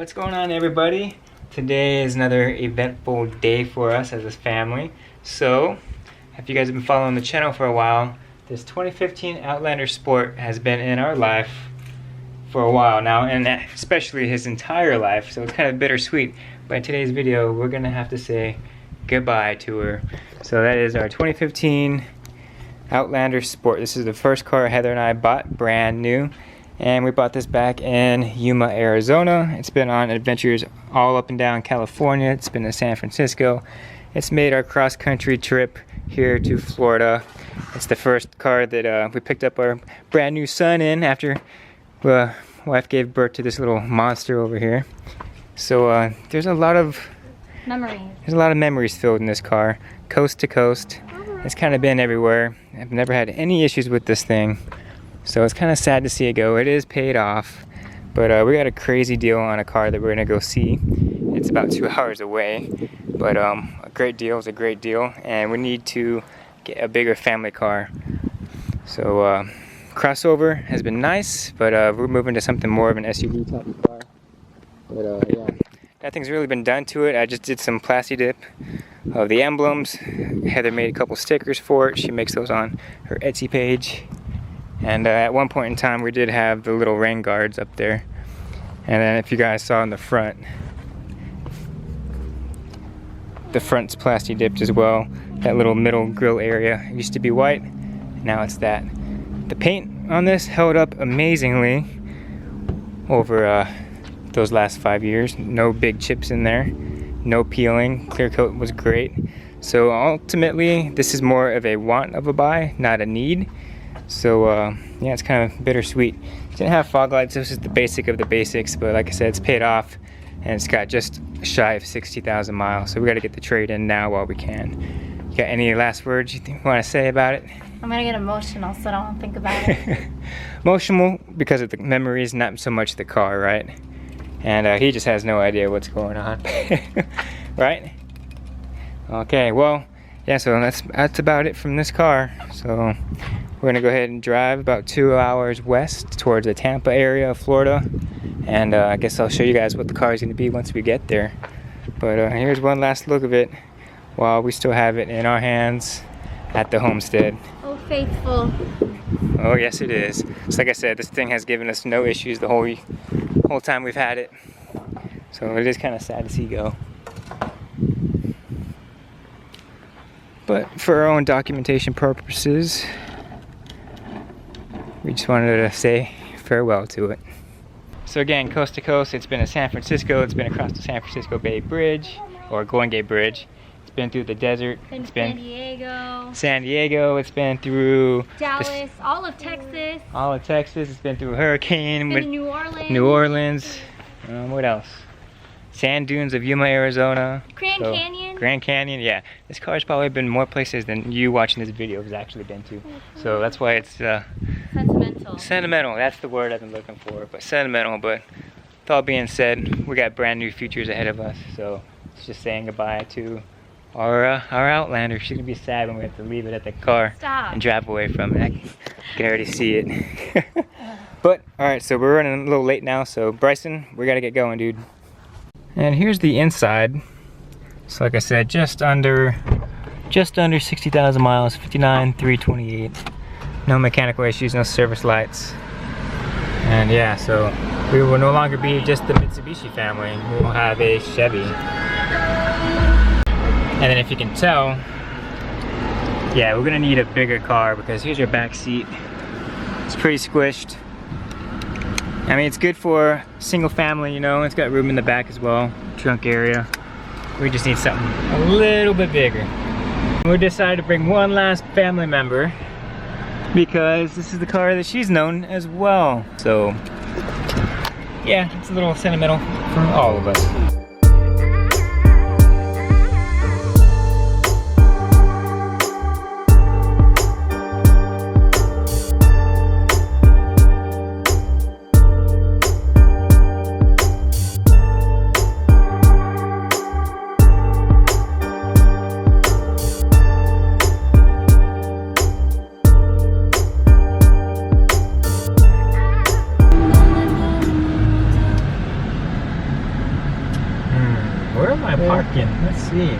What's going on, everybody? Today is another eventful day for us as a family. So, if you guys have been following the channel for a while, this 2015 Outlander Sport has been in our life for a while now, and especially his entire life, so it's kind of bittersweet. But in today's video, we're gonna have to say goodbye to her. So that is our 2015 Outlander Sport. This is the first car Heather and I bought, brand new. And we bought this back in Yuma, Arizona. It's been on adventures all up and down California. It's been to San Francisco. It's made our cross-country trip here to Florida. It's the first car that we picked up our brand new son in after wife gave birth to this little monster over here. So there's a lot of memories filled in this car, coast to coast. It's kind of been everywhere. I've never had any issues with this thing. So it's kind of sad to see it go. It is paid off, but we got a crazy deal on a car that we're gonna go see. It's about 2 hours away, but a great deal is a great deal, and we need to get a bigger family car. So crossover has been nice, but we're moving to something more of an SUV type of car. But yeah, nothing's really been done to it. I just did some plasti dip of the emblems. Heather made a couple stickers for it. She makes those on her Etsy page. And at one point in time we did have the little rain guards up there. And then if you guys saw in the front's plasti dipped as well. That little middle grill area used to be white, now it's that. The paint on this held up amazingly over those last 5 years. No big chips in there, no peeling, clear coat was great. So ultimately this is more of a want of a buy, not a need. So yeah, it's kind of bittersweet. It didn't have fog lights. This is the basic of the basics, but like I said, it's paid off, and it's got just shy of 60,000 miles. So we got to get the trade in now while we can. You got any last words you want to say about it? I'm gonna get emotional, so I don't want to think about it. Emotional because of the memories, not so much the car, right? And he just has no idea what's going on, right? Okay, well, yeah. So that's about it from this car. So we're gonna go ahead and drive about 2 hours west towards the Tampa area of Florida, and I guess I'll show you guys what the car is gonna be once we get there. But here's one last look of it while we still have it in our hands at the homestead. Oh, faithful. Oh yes, it is. So like I said, this thing has given us no issues the whole time we've had it. So it is kind of sad to see go. But for our own documentation purposes, we just wanted to say farewell to it. So again, coast to coast, it's been to San Francisco, it's been across the San Francisco Bay Bridge, or Golden Gate Bridge. It's been through the desert. It's been San Diego, it's been through Dallas, all of Texas. All of Texas, it's been through a hurricane. It's been New Orleans. New Orleans. What else? Sand dunes of Yuma, Arizona. Grand Canyon. Grand Canyon, yeah. This car's probably been more places than you watching this video has actually been to. So that's why it's sentimental. Sentimental, that's the word I've been looking for. But sentimental, but with all being said, we got brand new futures ahead of us. So it's just saying goodbye to our Outlander. She's gonna be sad when we have to leave it at the car and drive away from it. I can already see it. But alright, so we're running a little late now, so Bryson, we gotta get going, dude. And here's the inside. So like I said, just under 60,000 miles, 59,328. No mechanical issues, no service lights. And yeah, so we will no longer be just the Mitsubishi family. We will have a Chevy. And then if you can tell, yeah, we're gonna need a bigger car because here's your back seat. It's pretty squished. I mean, it's good for single family, you know, it's got room in the back as well, trunk area. We just need something a little bit bigger. We decided to bring one last family member because this is the car that she's known as well. So, yeah, it's a little sentimental for all of us. parking? Let's see.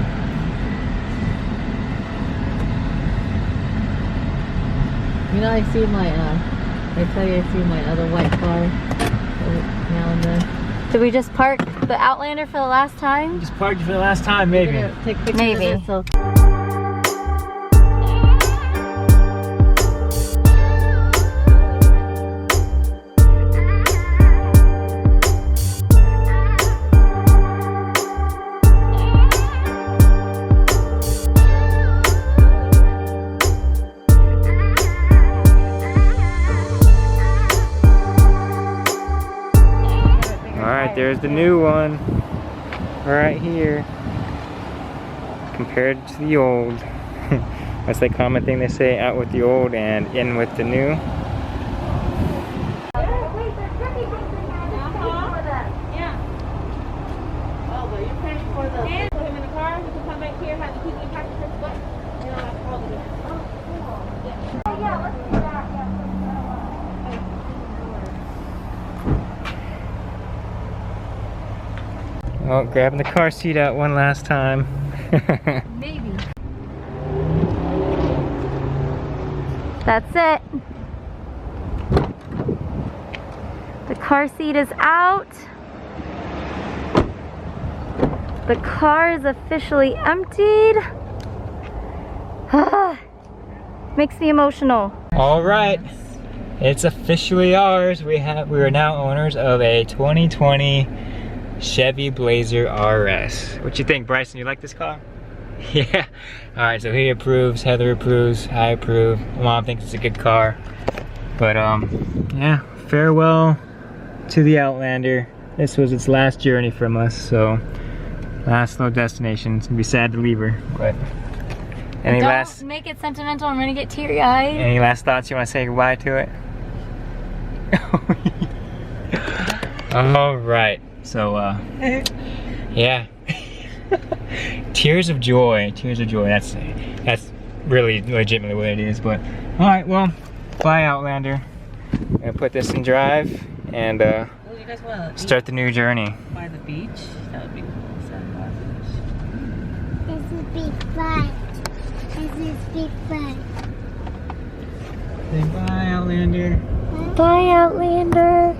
You know, I see my, I tell you I see my other white car now and then. Did we just park the Outlander for the last time? Just parked for the last time, maybe. We're gonna take pictures Maybe. of it, so. Alright, there's the new one. Right here. Compared to the old. That's the common thing they say, out with the old and in with the new. Oh, but you're paying for the... And put him in the car, we can come back here, have the keep in practice this way. You don't have to call it. Oh, cool. Yeah, let's do that. Oh, grabbing the car seat out one last time. Maybe. That's it. The car seat is out. The car is officially emptied. Makes me emotional. All right, it's officially ours. We are now owners of a 2020 Chevy Blazer RS. What you think, Bryson? You like this car? Yeah. All right, so he approves, Heather approves, I approve. Mom thinks it's a good car. But yeah, farewell to the Outlander. This was its last journey from us, so last little destination. It's gonna be sad to leave her, but Don't make it sentimental. I'm gonna get teary-eyed. any last thoughts you want to say goodbye to it? All right. So, yeah. Tears of joy. Tears of joy. That's really legitimately what it is. But, all right. Well, bye, Outlander. I'm gonna put this in drive and Well, you guys want to start the new journey. by the beach? That would be cool. Sandbar beach. This is big fun. This is big fun. Say bye, Outlander. Bye, Outlander.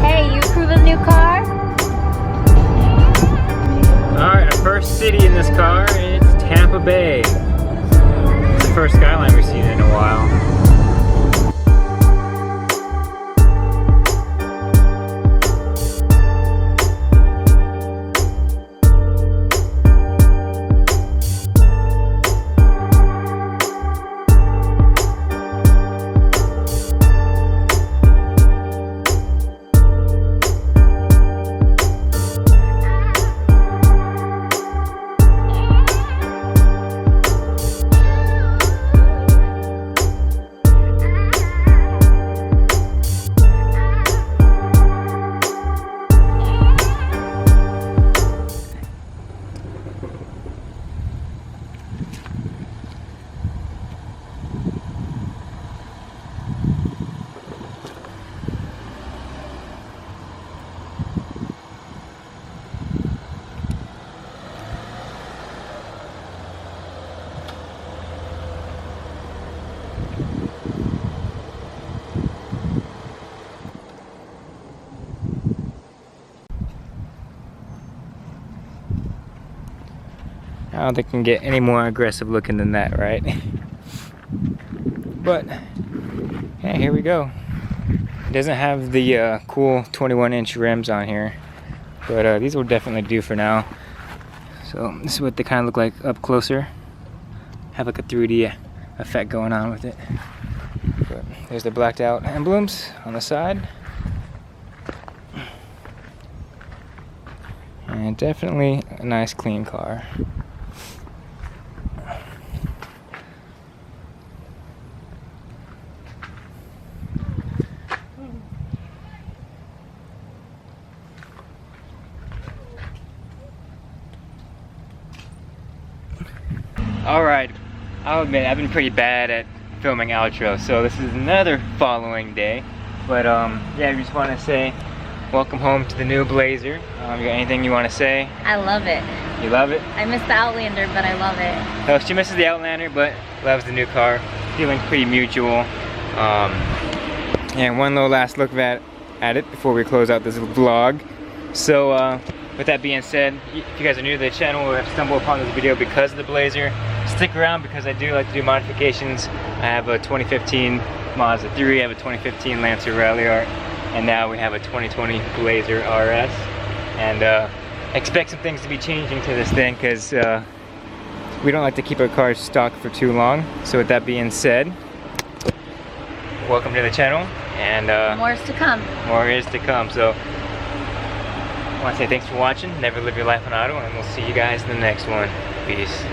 Hey, you approve of the new car? All right, our first city in this car is Tampa Bay. It's the first skyline we've seen in a while. I don't think it can get any more aggressive looking than that, right? But, yeah, here we go. It doesn't have the cool 21-inch rims on here, but these will definitely do for now. So this is what they kind of look like up closer. Have like a 3D effect going on with it. But there's the blacked out emblems on the side. And definitely a nice clean car. Alright, I'll admit I've been pretty bad at filming outro, so this is another following day. But yeah, we just want to say welcome home to the new Blazer. You got anything you want to say? I love it. You love it? I miss the Outlander, but I love it. Oh, she misses the Outlander, but loves the new car. Feeling pretty mutual. And one little last look at it before we close out this vlog. So with that being said, if you guys are new to the channel or have stumbled upon this video because of the Blazer, stick around because I do like to do modifications. I have a 2015 Mazda 3, I have a 2015 Lancer Rally Art, and now we have a 2020 Blazer RS. And expect some things to be changing to this thing because we don't like to keep our cars stock for too long. So with that being said, welcome to the channel, and More is to come. more is to come. So I want to say thanks for watching. Never live your life on auto, and we'll see you guys in the next one. Peace.